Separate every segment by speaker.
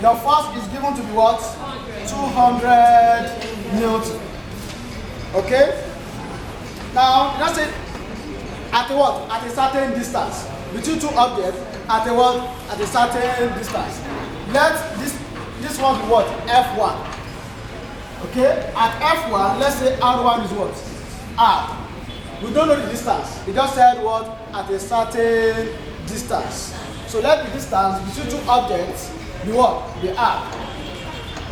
Speaker 1: Your force is given to be what? 200 Newton. Okay? Now, let's say at a what? At a certain distance. Between two objects, at a what? At a certain distance. Let this one be what? F1. Okay? At F1, let's say R1 is what? R. We don't know the distance. We just said what? At a certain distance. So let the distance between two objects be what? Be R.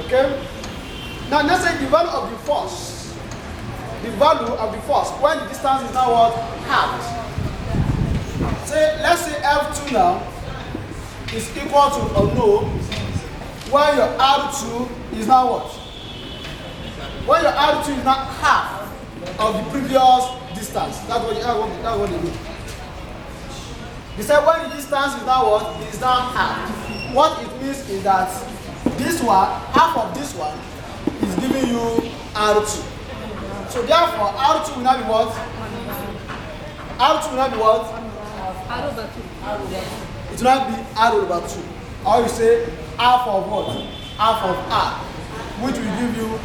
Speaker 1: Okay? Now let's say the value of the force. The value of the force when the distance is now what? Halved. Say, let's say F2 now is equal to unknown when your R2 is now what? When your R2 is now half of the previous distance. That's what they mean. They say when the distance is now what? It is now half. What it means is that this one, half of this one, is giving you R2. So therefore, R2 will not be what? R2 will not be what?
Speaker 2: R over 2.
Speaker 1: It will not be R over 2. Or you say half of what? Half of R. Which will give you,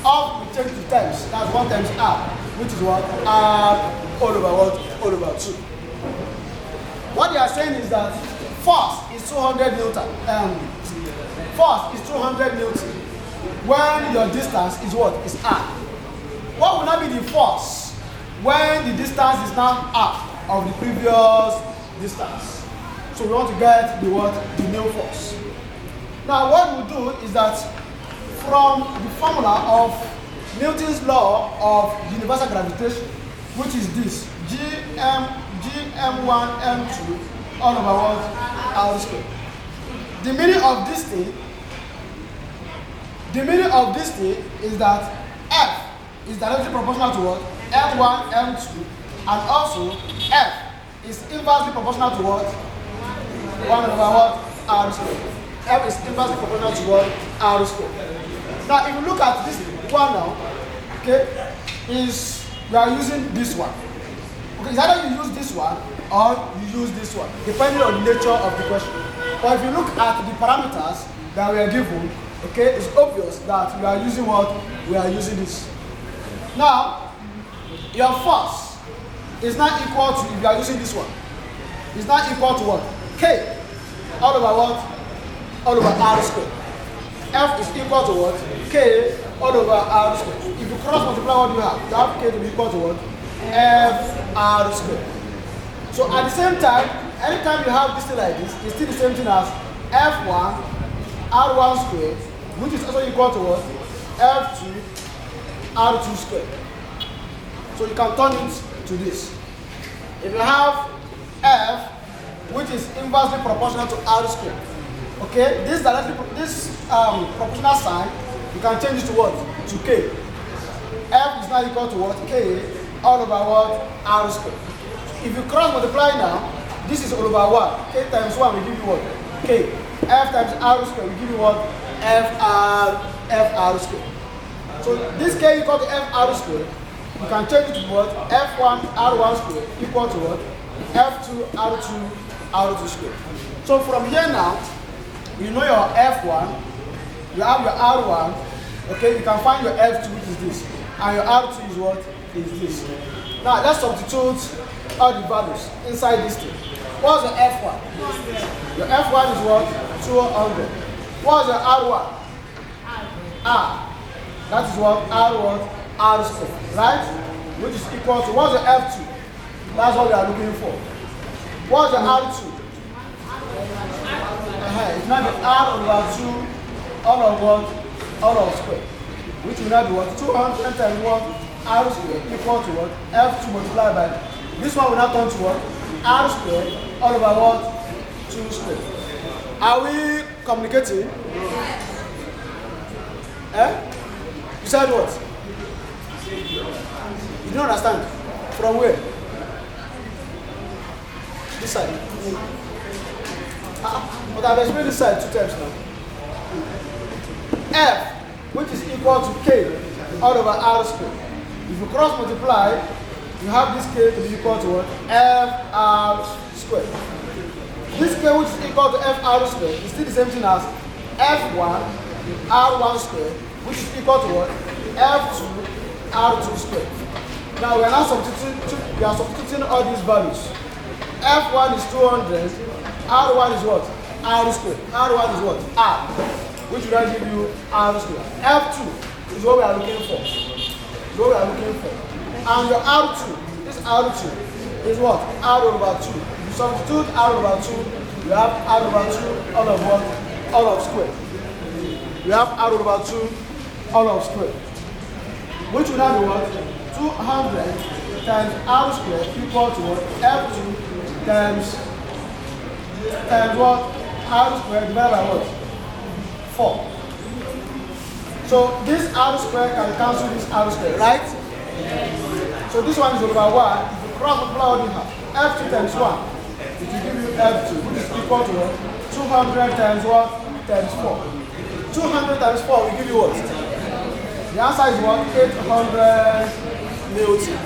Speaker 1: all we change to times. That's 1 times R. Which is what? R all over what? All over 2. What they are saying is that force is 200 Newton. Force is 200 Newton. When your distance is what? Is R. What will not be the force when the distance is now half of the previous distance? So we want to get the what? The new force. Now what we'll do is that from the formula of Newton's law of universal gravitation, which is this, Gm1m2 all over what? R squared. The meaning of this thing is that F is directly proportional to what? M1, M2, and also F is inversely proportional to what? 1 over what? R squared. F is inversely proportional to what? R squared. Now, if you look at this one now, okay, we are using this one. Okay, it's either you use this one or you use this one, depending on the nature of the question. But if you look at the parameters that we are given, okay, it's obvious that we are using what? We are using this. Now, your force is not equal to, if you are using this one, it's not equal to what? K all over what? All over R squared. F is equal to what? K all over R squared. If you cross multiply, what do you have? You have K to be equal to what? F R squared. So at the same time, anytime you have this thing like this, it's still the same thing as F1 R1 squared, which is also equal to what? F2 R2 squared. So you can turn it to this. If you have F, which is inversely proportional to R squared, okay, this proportional sign, you can change it to what? To K. F is now equal to what? K all over what? R squared. If you cross multiply now, this is all over 1. K times 1 will give you what? K. F times R squared will give you what? FR squared. So this K equal to FR squared, you can change it to what? F1 R1 squared equal to what? F2 R2 squared. So from here now, you know your F1, you have your R1, okay, you can find your F2, which is this, and your R2 is what? Is this. Now let's substitute all the values inside this thing. What's your F1? Your F1 is what? 200. What's your R1? R. That is what? R1, R squared, right? Which is equal to, what's your F2? That's what we are looking for. What's your R2? It's not the R over 2, all of what? All of square. Which will not be what? 200 times what? R squared equal to what? F2 multiplied by. This one will not turn to what? R squared all over what? 2 squared. Are we communicating? Eh? You said what? You don't understand? From where? This side. But I've explained this side 2 times now. F, which is equal to K all over R squared. If you cross multiply, you have this K to be equal to what? FR squared. This K, which is equal to FR squared, is still the same thing as F1 R1 squared, which is equal to what? F2 R2 squared. Now we are now substituting all these values. F1 is 200, R1 is what? R squared. R1 is what? R, which will then give you R squared. F2 is what we are looking for. And your R2, this R2 is what? R over 2. You substitute R over 2, you have R over 2 all of what? All of squared. You have R over 2 all of squared. Which will now be what? 200 times R squared equal to what? F2 times what? R squared divided by what? 4. So this R squared can cancel this R squared, right? So this one is over 1. If you cross multiply what you have, F2 times 1, it will give you F2, which is equal to what? 200 times what? Times 4. 200 times 4 will give you what? The answer is what? 800 Newton.